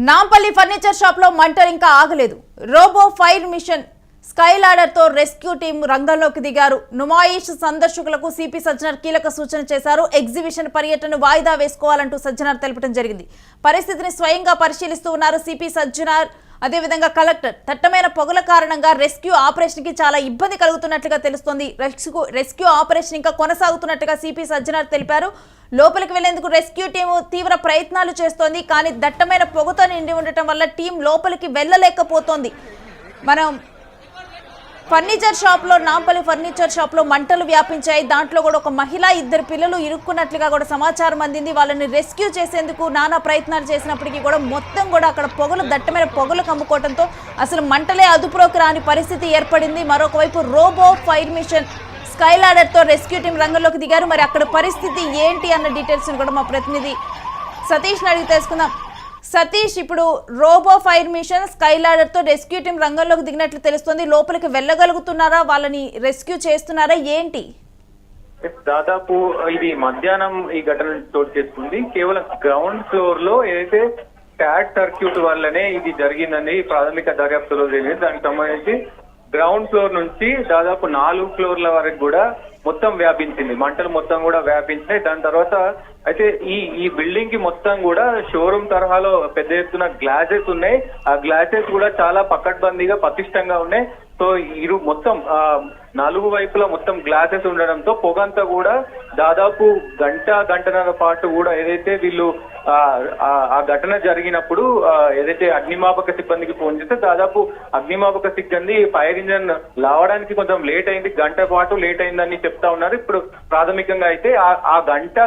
Nampally furniture shop లో మంటలు ఇంకా ఆగలేదు. Robo fire mission sky ladder తో రెస్క్యూ టీం రంగంలోకి దిగారు. నుమాయిష్ సందర్శకులకు సిపి సజ్జనార్ కీలక సూచన చేశారు. ఎగ్జిబిషన్ పర్యటన వాయిదా వేసుకోవాలంటూ సజ్జనార్ తెలపడం జరిగింది. పరిస్థితిని స్వయంగా పరిశీలిస్తూ ఉన్నారు సిపి సజ్జనార్. అదేవిధంగా కలెక్టర్ దట్టమైన పొగల కారణంగా రెస్క్యూ ఆపరేషన్ కి చాలా ఇబ్బంది కలుగుతున్నట్లుగా తెలుస్తోంది. రెస్క్యూ ఆపరేషన్ ఇంకా కొనసాగుతున్నట్టుగా సిపి సజ్జనార్ తెలిపారు. లోపలికి వెళ్లేందుకు రెస్క్యూ టీం తీవ్ర ప్రయత్నాలు చేస్తోంది. కానీ దట్టమైన పొగతో నిండి ఉండటం వల్ల టీం లోపలికి వెళ్లలేకపోతోంది. మనం ఫర్నిచర్ షాప్ లో నాంపల్లి ఫర్నిచర్ షాప్ లో మంటలు వ్యాపించాయి. దాంట్లో కూడా ఒక మహిళ, 2 పిల్లలు ఇరుక్కున్నట్లుగా కూడా సమాచారం అందింది. వాళ్ళని రెస్క్యూ చేసేందుకు నానా ప్రయత్నాలు చేసినప్పటికీ కూడా మొత్తం కూడా అక్కడ పొగలు, దట్టమైన పొగలు కమ్ముకోవడంతో అసలు మంటలే అదుపులోకి రాని పరిస్థితి ఏర్పడింది. మరొక వైపు robo fire mission sky ladder తో రెస్క్యూ టీం రంగంలోకి దిగారు. మరి అక్కడ పరిస్థితి ఏంటి అన్న డీటెయిల్స్ కూడా మా ప్రతినిధి సతీష్ అడిగి తెలుసుకుందాం. సతీష్, ఇప్పుడు robo fire mission sky ladder తో రెస్క్యూ టీం రంగంలోకి దిగినట్లు తెలుస్తుంది. లోపలికి వెళ్ళగలుగుతున్నారా? వాళ్ళని రెస్క్యూ చేస్తున్నారా? ఏంటి? దాదాపు ఇది మధ్యాహ్నం ఈ ఘటన చోటు చేసుకుంది. కేవలం గ్రౌండ్ ఫ్లోర్ లో ఏదైతే షార్ట్ సర్క్యూట్ వల్లనే ఇది జరిగిందని ప్రాథమిక దర్యాప్తులో తెలియదు. దానికి సంబంధించి గ్రౌండ్ ఫ్లోర్ నుంచి దాదాపు 4 ఫ్లోర్ల వరకు కూడా మొత్తం వ్యాపించింది. మంటలు మొత్తం కూడా వ్యాపించినాయి. దాని తర్వాత అయితే ఈ బిల్డింగ్ కి మొత్తం కూడా షోరూమ్ తరహాలో పెద్ద ఎత్తున గ్లాసెస్ ఉన్నాయి. ఆ గ్లాసెస్ కూడా చాలా పకడ్బందీగా పటిష్టంగా ఉన్నాయి. సో మొత్తం 4 వైపులా మొత్తం గ్లాసెస్ ఉండడంతో పొగంతా కూడా దాదాపు గంటన్నర పాటు కూడా ఏదైతే వీళ్ళు ఆ ఘటన జరిగినప్పుడు ఏదైతే అగ్నిమాపక సిబ్బందికి ఫోన్ చేస్తే దాదాపు అగ్నిమాపక సిబ్బంది ఫైర్ ఇంజన్ లావడానికి కొంచెం లేట్ అయింది, గంట పాటు లేట్ అయిందని చెప్తా ఉన్నారు. ఇప్పుడు ప్రాథమికంగా అయితే ఆ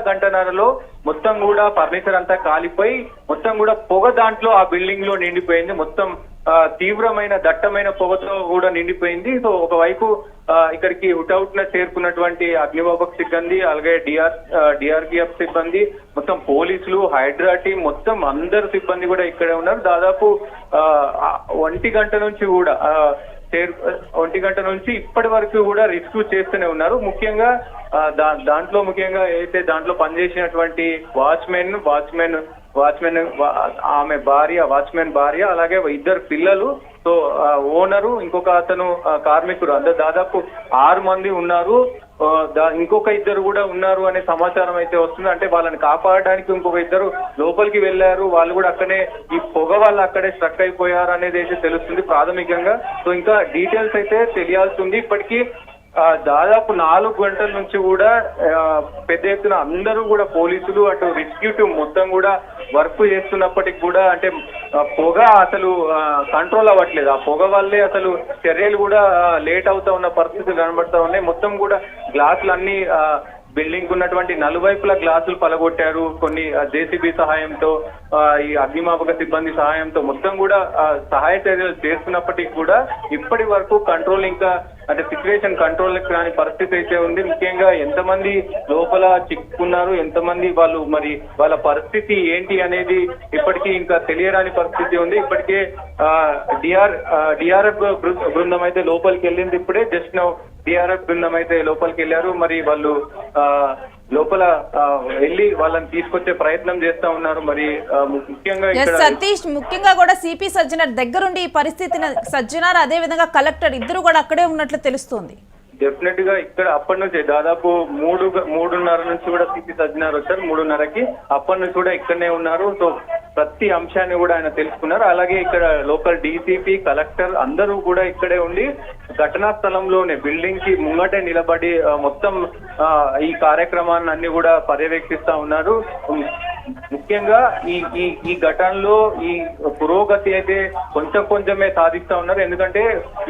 గంటన్నరలో మొత్తం కూడా ఫర్నిచర్ అంతా కాలిపోయి మొత్తం కూడా పొగ దాంట్లో ఆ బిల్డింగ్ లో నిండిపోయింది. మొత్తం తీవ్రమైన దట్టమైన పొగతో కూడా నిండిపోయింది. సో ఒకవైపు ఇక్కడికి హుటౌట్ న చేరుకున్నటువంటి అగ్నిమాపక సిబ్బంది, అలాగే డిఆర్పిఎఫ్ సిబ్బంది, మొత్తం పోలీసులు, హైడ్రా టీం, మొత్తం అందరు సిబ్బంది కూడా ఇక్కడే ఉన్నారు. దాదాపు 1 గంట నుంచి కూడా 1 గంట నుంచి ఇప్పటి వరకు కూడా రెస్క్యూ చేస్తూనే ఉన్నారు. ముఖ్యంగా దాంట్లో ముఖ్యంగా ఏదైతే దాంట్లో పనిచేసినటువంటి వాచ్మెన్ ఆమె భార్య, వాచ్మెన్ భార్య, అలాగే 2 పిల్లలు, సో ఓనరు, ఇంకొక అతను కార్మికుడు, అందరు దాదాపు 6 మంది ఉన్నారు. ఇంకొక 2 కూడా ఉన్నారు అనే సమాచారం అయితే వస్తుంది. అంటే వాళ్ళని కాపాడడానికి ఇంకొక 2 లోపలికి వెళ్లారు. వాళ్ళు కూడా అక్కడే ఈ పొగ వల్ల అక్కడే స్ట్రక్ అయిపోయారు అనేది అయితే తెలుస్తుంది ప్రాథమికంగా. సో ఇంకా డీటెయిల్స్ అయితే తెలియాల్సి ఉంది. ఇప్పటికీ దాదాపు 4 గంటల నుంచి కూడా పెద్ద ఎత్తున అందరూ కూడా పోలీసులు, అటు రెస్క్యూ టీం మొత్తం కూడా వర్క్ చేస్తున్నప్పటికి కూడా అంటే పొగ అసలు కంట్రోల్ అవ్వట్లేదు. ఆ పొగ వల్లే అసలు చర్యలు కూడా లేట్ అవుతా ఉన్న పరిస్థితులు కనబడతా ఉన్నాయి. మొత్తం కూడా గ్లాసులు అన్ని బిల్డింగ్ ఉన్నటువంటి నలువైపుల గ్లాసులు పలగొట్టారు. కొన్ని జేసీబీ సహాయంతో, ఈ అగ్నిమాపక సిబ్బంది సహాయంతో మొత్తం కూడా సహాయ చర్యలు చేస్తున్నప్పటికీ కూడా ఇప్పటి వరకు కంట్రోల్ ఇంకా అంటే సిచ్యువేషన్ కంట్రోల్ రాని పరిస్థితి అయితే ఉంది. ముఖ్యంగా ఎంతమంది లోపల చిక్కుకున్నారు, ఎంతమంది వాళ్ళు, మరి వాళ్ళ పరిస్థితి ఏంటి అనేది ఇప్పటికీ ఇంకా తెలియరాని పరిస్థితి ఉంది. ఇప్పటికే డిఆర్ఎఫ్ బృందం అయితే లోపలికి వెళ్ళింది. ఇప్పుడే జస్ట్ నౌ డిఆర్ఎఫ్ బృందం అయితే లోపలికి వెళ్ళారు. మరి వాళ్ళు లోపల వెళ్ళి వాళ్ళని తీసుకొచ్చే ప్రయత్నం చేస్తా ఉన్నారు. మరి ముఖ్యంగా సతీష్, ముఖ్యంగా కూడా సిపి సజ్జనార్ దగ్గరుండి ఈ పరిస్థితిని, సజ్జనార్ అదే విధంగా కలెక్టర్ ఇద్దరు కూడా అక్కడే ఉన్నట్లు తెలుస్తోంది. డెఫినెట్ గా ఇక్కడ అప్పటి నుంచి దాదాపు 3:30 నుంచి కూడా సిపి సజ్జనార్ వచ్చారు. 3:30కి అప్పటి నుంచి కూడా ఇక్కడనే ఉన్నారు. సో ప్రతి అంశాన్ని కూడా ఆయన తెలుసుకున్నారు. అలాగే ఇక్కడ లోకల్ డీసీపీ, కలెక్టర్ అందరూ కూడా ఇక్కడే ఉండి ఘటనా స్థలంలోనే బిల్డింగ్ కి ముంగటే నిలబడి మొత్తం ఈ కార్యక్రమాన్ని అన్ని కూడా పర్యవేక్షిస్తా ఉన్నారు. ముఖ్యంగా ఈ ఘటనలో ఈ పురోగతి అయితే కొంచెమే సాధిస్తా ఉన్నారు. ఎందుకంటే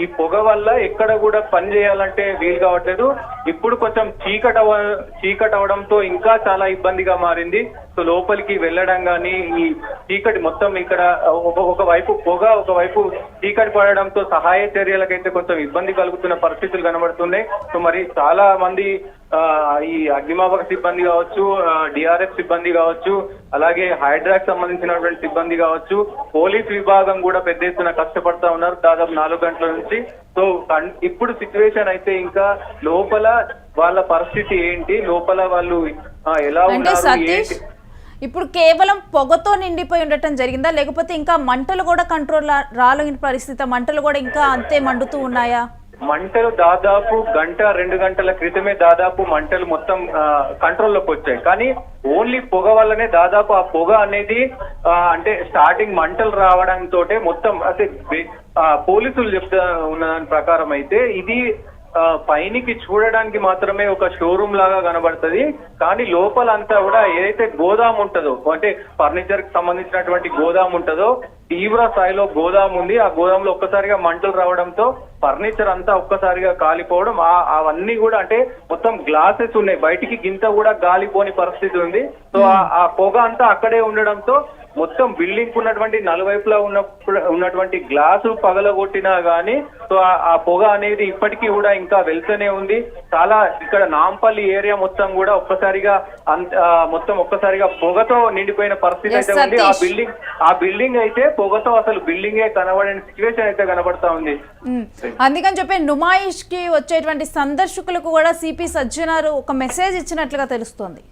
ఈ పొగ వల్ల ఎక్కడ కూడా పని చేయాలంటే వీలు కావట్లేదు. ఇప్పుడు కొంచెం చీకటి అవడంతో ఇంకా చాలా ఇబ్బందిగా మారింది. సో లోపలికి వెళ్ళడం కానీ, ఈ చీకటి మొత్తం ఇక్కడ ఒకవైపు పొగ, ఒకవైపు చీకటి పడడంతో సహాయ చర్యలకైతే కొంచెం ఇబ్బంది కలుగుతున్న పరిస్థితులు కనబడుతున్నాయి. సో మరి చాలా మంది ఈ అగ్నిమాపక సిబ్బంది కావచ్చు, డిఆర్ఎఫ్ సిబ్బంది కావచ్చు, అలాగే హైడ్రాక్ సంబంధించినటువంటి సిబ్బంది కావచ్చు, పోలీస్ విభాగం కూడా పెద్ద ఎత్తున కష్టపడతా ఉన్నారు దాదాపు 4 గంటల నుంచి. సో ఇప్పుడు సిచ్యువేషన్ అయితే ఇంకా లోపల వాళ్ళ పరిస్థితి ఏంటి, లోపల వాళ్ళు ఎలా ఉన్నారు, ఇప్పుడు కేవలం పొగతో నిండిపోయి ఉండటం జరిగిందా, లేకపోతే ఇంకా మంటలు కూడా కంట్రోల్ రాలేని పరిస్థితి, మంటలు కూడా ఇంకా అంతే మండుతూ ఉన్నాయా? మంటలు దాదాపు గంట 2 గంటల క్రితమే దాదాపు మంటలు మొత్తం కంట్రోల్లోకి వచ్చాయి. కానీ ఓన్లీ పొగ వల్లనే దాదాపు ఆ పొగ అనేది అంటే స్టార్టింగ్ మంటలు రావడంతో మొత్తం అంటే పోలీసులు చెప్తా ఉన్న దాని ప్రకారం అయితే ఇది పైనికి చూడడానికి మాత్రమే ఒక షోరూమ్ లాగా కనబడుతుంది. కానీ లోపల అంతా కూడా ఏదైతే గోదాం ఉంటుందో అంటే ఫర్నిచర్ కి సంబంధించినటువంటి గోదాం ఉంటుందో తీవ్ర స్థాయిలో గోదాం ఉంది. ఆ గోదాంలో ఒక్కసారిగా మంటలు రావడంతో ఫర్నిచర్ అంతా ఒక్కసారిగా కాలిపోవడం, అవన్నీ కూడా అంటే మొత్తం గ్లాసెస్ ఉన్నాయి, బయటికి గింత కూడా గాలిపోని పరిస్థితి ఉంది. సో ఆ పొగ అంతా అక్కడే ఉండడంతో మొత్తం బిల్డింగ్ ఉన్నటువంటి నలువైపులా ఉన్నటువంటి గ్లాసు పగలగొట్టినా గానీ సో ఆ పొగ అనేది ఇప్పటికీ కూడా ఇంకా వెళ్తూనే ఉంది. చాలా ఇక్కడ నాంపల్లి ఏరియా మొత్తం కూడా మొత్తం ఒక్కసారిగా పొగతో నిండిపోయిన పరిస్థితి అయితే ఉంది. ఆ బిల్డింగ్ అయితే పొగతో అసలు బిల్డింగే కనబడని సిచ్యువేషన్ అయితే కనబడతా ఉంది. అందుకని చెప్పి నుమాయిష్ కి వచ్చేటువంటి సందర్శకులకు కూడా సిపి సజ్జనార్ ఒక మెసేజ్ ఇచ్చినట్లుగా తెలుస్తోంది.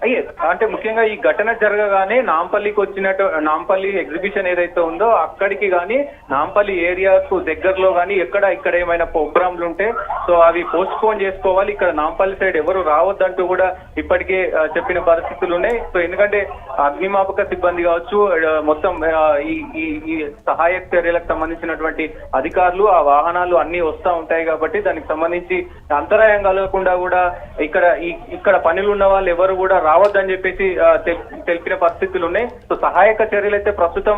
అయ్యే అంటే ముఖ్యంగా ఈ ఘటన జరగగానే నాంపల్లి ఎగ్జిబిషన్ ఏదైతే ఉందో అక్కడికి గానీ నాంపల్లి ఏరియాకు దగ్గరలో గానీ ఇక్కడ ఏమైనా ప్రోగ్రాంలు ఉంటే సో అవి పోస్ట్ పోన్ చేసుకోవాలి. ఇక్కడ నాంపల్లి సైడ్ ఎవరు రావద్దంటూ కూడా ఇప్పటికే చెప్పిన పరిస్థితులు ఉన్నాయి. సో ఎందుకంటే అగ్నిమాపక సిబ్బంది కావచ్చు, మొత్తం ఈ సహాయక చర్యలకు సంబంధించినటువంటి అధికారులు ఆ వాహనాలు అన్ని వస్తా ఉంటాయి కాబట్టి దానికి సంబంధించి అంతరాయం కలగకుండా కూడా ఇక్కడ పనులు ఉన్న వాళ్ళు ఎవరు కూడా రావద్దని చెప్పేసి తెలిపిన పరిస్థితులు ఉన్నాయి. సో సహాయక చర్యలు అయితే ప్రస్తుతం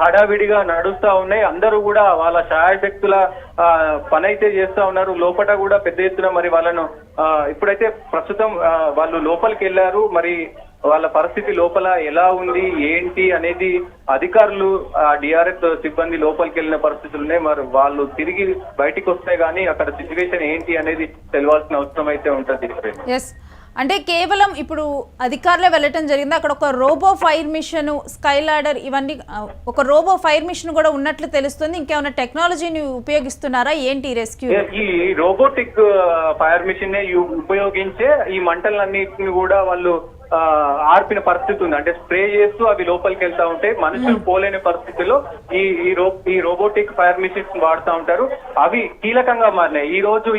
హడావిడిగా నడుస్తా ఉన్నాయి. అందరూ కూడా వాళ్ళ శాయశక్తుల పని అయితే చేస్తా ఉన్నారు. లోపల కూడా పెద్ద ఎత్తున మరి వాళ్ళను ఇప్పుడైతే ప్రస్తుతం వాళ్ళు లోపలికి వెళ్ళారు. మరి వాళ్ళ పరిస్థితి లోపల ఎలా ఉంది ఏంటి అనేది అధికారులు డిఆర్ఎఫ్ సిబ్బంది లోపలికి వెళ్ళిన పరిస్థితులు ఉన్నాయి. మరి వాళ్ళు తిరిగి బయటికి వస్తే గానీ అక్కడ సిచ్యువేషన్ ఏంటి అనేది తెలియాల్సిన అవసరం అయితే ఉంటుంది. అంటే కేవలం ఇప్పుడు అధికారులే వెళ్ళటం జరిగింది, అక్కడ ఒక robo fire mission, sky ladder, ఇవన్నీ ఒక రోబో ఫైర్ మిషన్ కూడా ఉన్నట్లు తెలుస్తుంది. ఇంకేమైనా టెక్నాలజీని ఉపయోగిస్తున్నారా ఏంటి రెస్క్యూ? ఈ రోబోటిక్ ఫైర్ మిషన్ ఉపయోగించే ఈ మంటలన్నిటిని కూడా వాళ్ళు ఆర్పిన పరిస్థితి ఉంది. అంటే స్ప్రే చేస్తూ అవి లోపలికి వెళ్తా ఉంటాయి. మనుషులు పోలేని పరిస్థితుల్లో ఈ రోబోటిక్ ఫైర్ మిషన్స్ వాడుతూ ఉంటారు. అవి కీలకంగా మారినాయి. ఈ రోజు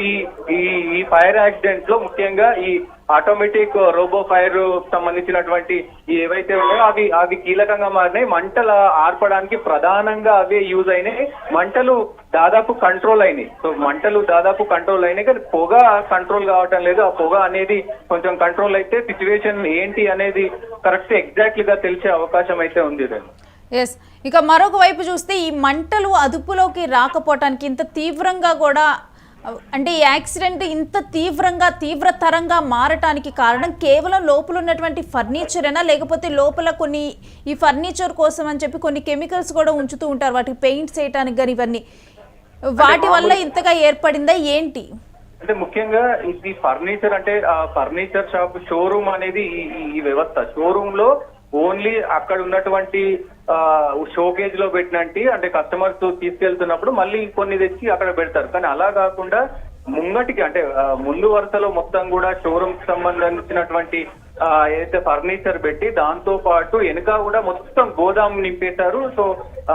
ఈ ఫైర్ యాక్సిడెంట్ లో ముఖ్యంగా ఈ ఆటోమేటిక్ రోబో ఫైర్ సంబంధించినటువంటి ఏవైతే ఉన్నాయో అవి కీలకంగా మారినాయి. మంటల ఆర్పడానికి ప్రధానంగా అవే యూజ్ అయినాయి. మంటలు దాదాపు కంట్రోల్ అయినాయి. సో మంటలు దాదాపు కంట్రోల్ అయినాయి కానీ పొగ కంట్రోల్ కావటం లేదు. ఆ పొగ అనేది కొంచెం కంట్రోల్ అయితే సిచ్యువేషన్ ఏంటి అనేది కరెక్ట్ ఎగ్జాక్ట్లీగా తెలిసే అవకాశం అయితే ఉంది. ఇక మరొక వైపు చూస్తే ఈ మంటలు అదుపులోకి రాకపోవటానికి ఇంత తీవ్రంగా కూడా అంటే ఈ యాక్సిడెంట్ ఇంత తీవ్రతరంగా మారటానికి కారణం కేవలం లోపల ఉన్నటువంటి ఫర్నిచరేనా, లేకపోతే లోపల కొన్ని ఈ ఫర్నిచర్ కోసం అని చెప్పి కొన్ని కెమికల్స్ కూడా ఉంచుతూ ఉంటారు వాటికి పెయింట్స్ వేయటానికి కానీ, ఇవన్నీ వాటి వల్ల ఇంతగా ఏర్పడిందా ఏంటి? అంటే ముఖ్యంగా ఇది ఫర్నిచర్ అంటే ఫర్నిచర్ షాప్ షోరూమ్ అనేది ఈ వ్యవస్థ షోరూమ్ లో ఓన్లీ అక్కడ ఉన్నటువంటి షోకేజ్ లో పెట్టినట్టు అంటే కస్టమర్స్ తీసుకెళ్తున్నప్పుడు మళ్ళీ కొన్ని తెచ్చి అక్కడ పెడతారు. కానీ అలా కాకుండా ముంగటికి అంటే ముందు వరుసలో మొత్తం కూడా షోరూమ్ కి సంబంధించినటువంటి ఏదైతే ఫర్నిచర్ పెట్టి దాంతో పాటు వెనుక కూడా మొత్తం గోదాం నింపేశారు. సో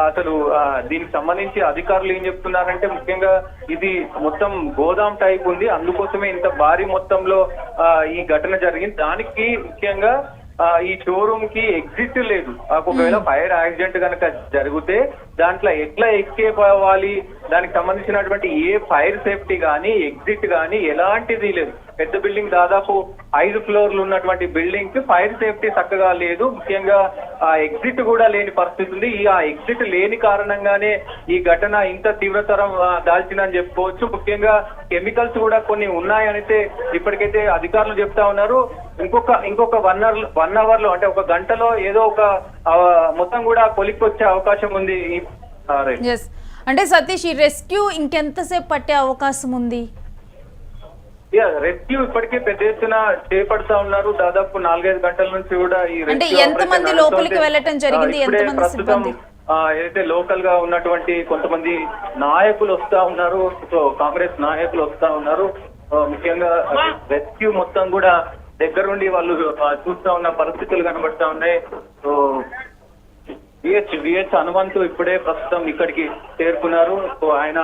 అసలు దీనికి సంబంధించి అధికారులు ఏం చెప్తున్నారంటే ముఖ్యంగా ఇది మొత్తం గోదాం టైప్ ఉంది, అందుకోసమే ఇంత భారీ మొత్తంలో ఈ ఘటన జరిగింది. దానికి ముఖ్యంగా ఈ షోరూమ్ కి ఎగ్జిట్ లేదు. ఒకవేళ ఫైర్ యాక్సిడెంట్ కనుక జరిగితే దాంట్లో ఎట్లా ఎస్కేప్ అవ్వాలి, దానికి సంబంధించినటువంటి ఏ ఫైర్ సేఫ్టీ కానీ ఎగ్జిట్ కానీ ఎలాంటిది లేదు. పెద్ద బిల్డింగ్ దాదాపు 5 ఫ్లోర్లు ఉన్నటువంటి బిల్డింగ్ కి ఫైర్ సేఫ్టీ చక్కగా లేదు. ముఖ్యంగా ఎగ్జిట్ కూడా లేని పరిస్థితి ఉంది. ఆ ఎగ్జిట్ లేని కారణంగానే ఈ ఘటన ఇంత తీవ్రతరం దాల్చిందని చెప్పుకోవచ్చు. ముఖ్యంగా కెమికల్స్ కూడా కొన్ని ఉన్నాయనితే ఇప్పటికైతే అధికారులు చెప్తా ఉన్నారు. ఇంకొక 1 అవర్ లో అంటే ఒక గంటలో ఏదో ఒక మొత్తం కూడా కొలిక్కి వచ్చే అవకాశం ఉంది. అంటే సతీష్, ఈ రెస్క్యూ ఇంకెంతసేపు పట్టే అవకాశం ఉంది? రెస్క్యూ ఇప్పటికే పెద్ద ఎత్తున చేపడతా ఉన్నారు. దాదాపు 4-5 గంటల నుంచి కూడా ఈ ఎంతమంది లోపలికి వెళ్ళటం జరిగింది? ఎంతమంది సిబ్బంది? ఏదైతే లోకల్ గా ఉన్నటువంటి కొంతమంది నాయకులు వస్తా ఉన్నారు. సో కాంగ్రెస్ నాయకులు వస్తా ఉన్నారు. ముఖ్యంగా రెస్క్యూ మొత్తం కూడా దగ్గరుండి వాళ్ళు చూస్తా ఉన్న పరిస్థితులు కనబడతా ఉన్నాయి. సో విహెచ్ హనుమంతు ఇప్పుడే ప్రస్తుతం ఇక్కడికి చేరుకున్నారు. సో ఆయన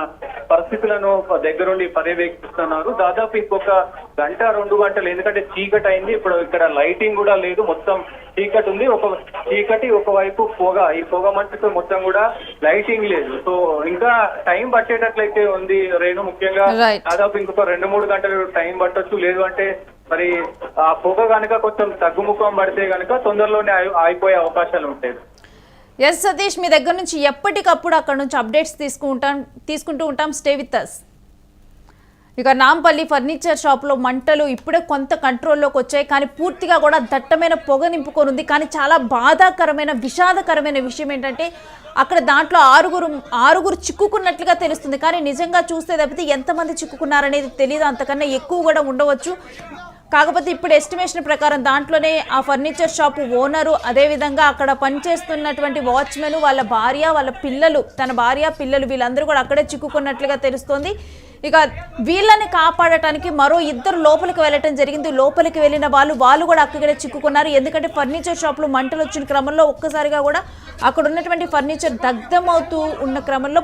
పరిస్థితులను దగ్గరుండి పర్యవేక్షిస్తున్నారు. దాదాపు ఇంకొక గంట 2 గంటలు, ఎందుకంటే చీకటి అయింది. ఇప్పుడు ఇక్కడ లైటింగ్ కూడా లేదు, మొత్తం చీకటి ఉంది. ఒకవైపు పొగ, ఈ పొగ మంటతో మొత్తం కూడా లైటింగ్ లేదు. సో ఇంకా టైం పట్టేటట్లయితే ఉంది రేణు. ముఖ్యంగా దాదాపు ఇంకొక 2-3 గంటలు టైం పట్టొచ్చు. లేదు అంటే మరి ఆ పొగ కనుక కొంచెం తగ్గుముఖం పడితే కనుక తొందరలోనే ఆగిపోయే అవకాశాలు ఉంటాయి. ఎస్ సతీష్, మీ దగ్గర నుంచి ఎప్పటికప్పుడు అక్కడ నుంచి అప్డేట్స్ తీసుకుంటూ ఉంటాం. Stay with us. ఇక నాంపల్లి ఫర్నిచర్ షాప్లో మంటలు ఇప్పుడే కొంత కంట్రోల్లోకి వచ్చాయి, కానీ పూర్తిగా కూడా దట్టమైన పొగ నింపుకొని ఉంది. కానీ చాలా బాధాకరమైన విషాదకరమైన విషయం ఏంటంటే అక్కడ దాంట్లో ఆరుగురు చిక్కుకున్నట్లుగా తెలుస్తుంది. కానీ నిజంగా చూస్తే తప్పితే ఎంతమంది చిక్కుకున్నారనేది తెలియదు, అంతకన్నా ఎక్కువ కూడా ఉండవచ్చు. కాకపోతే ఇప్పుడు ఎస్టిమేషన్ ప్రకారం దాంట్లోనే ఆ ఫర్నిచర్ షాపు ఓనరు, అదేవిధంగా అక్కడ పనిచేస్తున్నటువంటి వాచ్మెన్, వాళ్ళ భార్య, వాళ్ళ పిల్లలు, తన భార్య పిల్లలు వీళ్ళందరూ కూడా అక్కడే చిక్కుకున్నట్లుగా తెలుస్తోంది. ఇక వీళ్ళని కాపాడటానికి మరో 2 లోపలికి వెళ్ళటం జరిగింది. లోపలికి వెళ్ళిన వాళ్ళు కూడా అక్కడే చిక్కుకున్నారు. ఎందుకంటే ఫర్నిచర్ షాప్లో మంటలు వచ్చిన క్రమంలో ఒక్కసారిగా కూడా అక్కడ ఉన్నటువంటి ఫర్నిచర్ దగ్ధమవుతూ ఉన్న క్రమంలో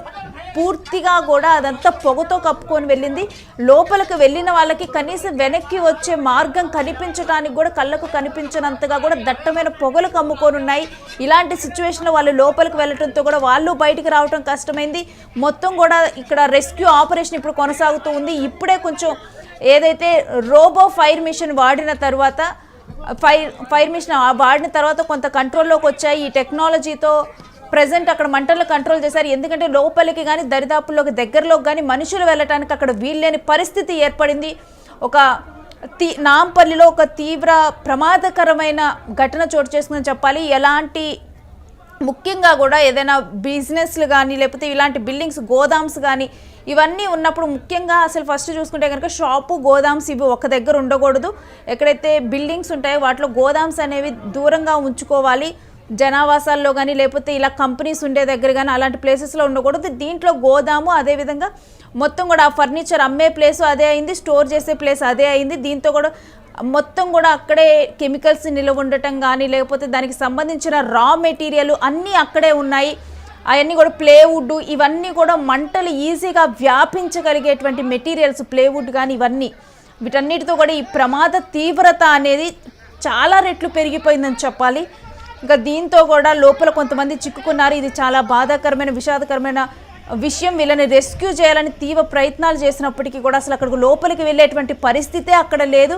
పూర్తిగా కూడా అదంతా పొగతో కప్పుకొని వెళ్ళింది. లోపలికి వెళ్ళిన వాళ్ళకి కనీసం వెనక్కి వచ్చే మార్గం కనిపించడానికి కూడా కళ్ళకు కనిపించినంతగా కూడా దట్టమైన పొగలు కమ్ముకొని ఉన్నాయి. ఇలాంటి సిచ్యువేషన్లో వాళ్ళు లోపలికి వెళ్ళటంతో కూడా వాళ్ళు బయటికి రావడం కష్టమైంది. మొత్తం కూడా ఇక్కడ రెస్క్యూ ఆపరేషన్ ఇప్పుడు కొనసాగుతూ ఉంది. ఇప్పుడే కొంచెం ఏదైతే రోబో ఫైర్ మిషన్ వాడిన తర్వాత కొంత కంట్రోల్లోకి వచ్చాయి. ఈ టెక్నాలజీతో ప్రజెంట్ అక్కడ మంటలను కంట్రోల్ చేశారు. ఎందుకంటే లోపలికి కానీ దరిదాపుల్లోకి దగ్గరలోకి కానీ మనుషులు వెళ్ళటానికి అక్కడ వీల్లేని పరిస్థితి ఏర్పడింది. నాంపల్లిలో ఒక తీవ్ర ప్రమాదకరమైన ఘటన చోటు చేసుకుందని చెప్పాలి. ఎలాంటి ముఖ్యంగా కూడా ఏదైనా బిజినెస్లు కానీ లేకపోతే ఇలాంటి బిల్డింగ్స్, గోదామ్స్ కానీ ఇవన్నీ ఉన్నప్పుడు ముఖ్యంగా అసలు ఫస్ట్ చూసుకుంటే కనుక షాపు, గోదామ్స్ ఇవి ఒక దగ్గర ఉండకూడదు. ఎక్కడైతే బిల్డింగ్స్ ఉంటాయో వాటిలో గోదామ్స్ అనేవి దూరంగా ఉంచుకోవాలి. జనావాసాల్లో కానీ లేకపోతే ఇలా కంపెనీస్ ఉండే దగ్గర కానీ అలాంటి ప్లేసెస్లో ఉండకూడదు. దీంట్లో గోదాము, అదేవిధంగా మొత్తం కూడా ఫర్నిచర్ అమ్మే ప్లేస్ అదే అయింది, స్టోర్ చేసే ప్లేస్ అదే అయింది. దీంతో కూడా మొత్తం కూడా అక్కడే కెమికల్స్ నిల్వ ఉండటం కానీ లేకపోతే దానికి సంబంధించిన రా మెటీరియల్ అన్నీ అక్కడే ఉన్నాయి. అవన్నీ కూడా ప్లేవుడ్, ఇవన్నీ కూడా మంటలు ఈజీగా వ్యాపించగలిగేటువంటి మెటీరియల్స్, ప్లేవుడ్ కానీ ఇవన్నీ, వీటన్నిటితో కూడా ఈ ప్రమాద తీవ్రత అనేది చాలా రెట్లు పెరిగిపోయిందని చెప్పాలి. ఇంకా దీంతో కూడా లోపల కొంతమంది చిక్కుకున్నారు. ఇది చాలా బాధాకరమైన విషాదకరమైన విషయం. వీళ్ళని రెస్క్యూ చేయాలని తీవ్ర ప్రయత్నాలు చేసినప్పటికీ కూడా అసలు అక్కడికి లోపలికి వెళ్ళేటువంటి పరిస్థితే అక్కడ లేదు.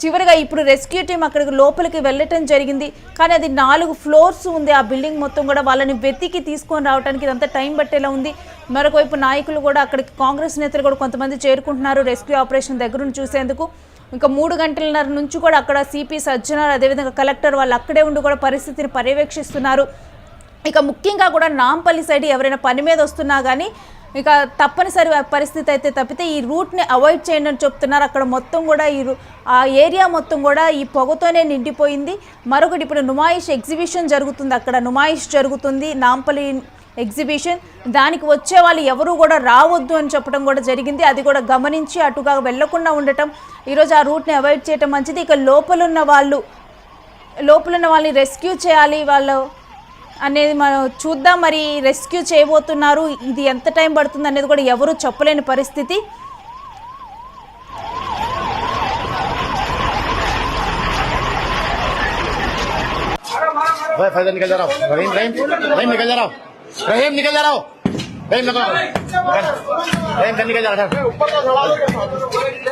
చివరిగా ఇప్పుడు రెస్క్యూ టీం అక్కడికి లోపలికి వెళ్ళటం జరిగింది. కానీ అది 4 ఫ్లోర్స్ ఉంది ఆ బిల్డింగ్ మొత్తం కూడా. వాళ్ళని వెతికి తీసుకొని రావడానికి ఇదంతా టైం పట్టేలా ఉంది. మరొక వైపు నాయకులు కూడా అక్కడికి, కాంగ్రెస్ నేతలు కూడా కొంతమంది చేరుకుంటున్నారు రెస్క్యూ ఆపరేషన్ దగ్గరుండి చూసేందుకు. ఇంకా 3 గంటలన్నర నుంచి కూడా అక్కడ సిపి సజ్జనార్, అదేవిధంగా కలెక్టర్ వాళ్ళు అక్కడే ఉండి కూడా పరిస్థితిని పర్యవేక్షిస్తున్నారు. ఇక ముఖ్యంగా కూడా నాంపల్లి సైడ్ ఎవరైనా పని మీద వస్తున్నా కానీ ఇక తప్పనిసరి పరిస్థితి అయితే తప్పితే ఈ రూట్ని అవాయిడ్ చేయండి అని చెప్తున్నారు. అక్కడ మొత్తం కూడా ఆ ఏరియా మొత్తం కూడా ఈ పొగతోనే నిండిపోయింది. మరొకటి ఇప్పుడు నుమాయిష్ ఎగ్జిబిషన్ జరుగుతుంది, అక్కడ నుమాయిష్ జరుగుతుంది, నాంపల్లి ఎగ్జిబిషన్. దానికి వచ్చే వాళ్ళు ఎవరు కూడా రావద్దు అని చెప్పడం కూడా జరిగింది. అది కూడా గమనించి అటుగా వెళ్లకుండా ఉండటం, ఈరోజు ఆ రూట్ని అవాయిడ్ చేయటం మంచిది. ఇక లోపలున్న వాళ్ళని రెస్క్యూ చేయాలి వాళ్ళు అనేది మనం చూద్దాం. మరి రెస్క్యూ చేయబోతున్నారు, ఇది ఎంత టైం పడుతుంది అనేది కూడా ఎవరు చెప్పలేని పరిస్థితి. निकल जा रहा हूँ रहीम निकल जा रहा हूँ रहीम निकल जा रहा हूँ रहीम निकल जा रहा है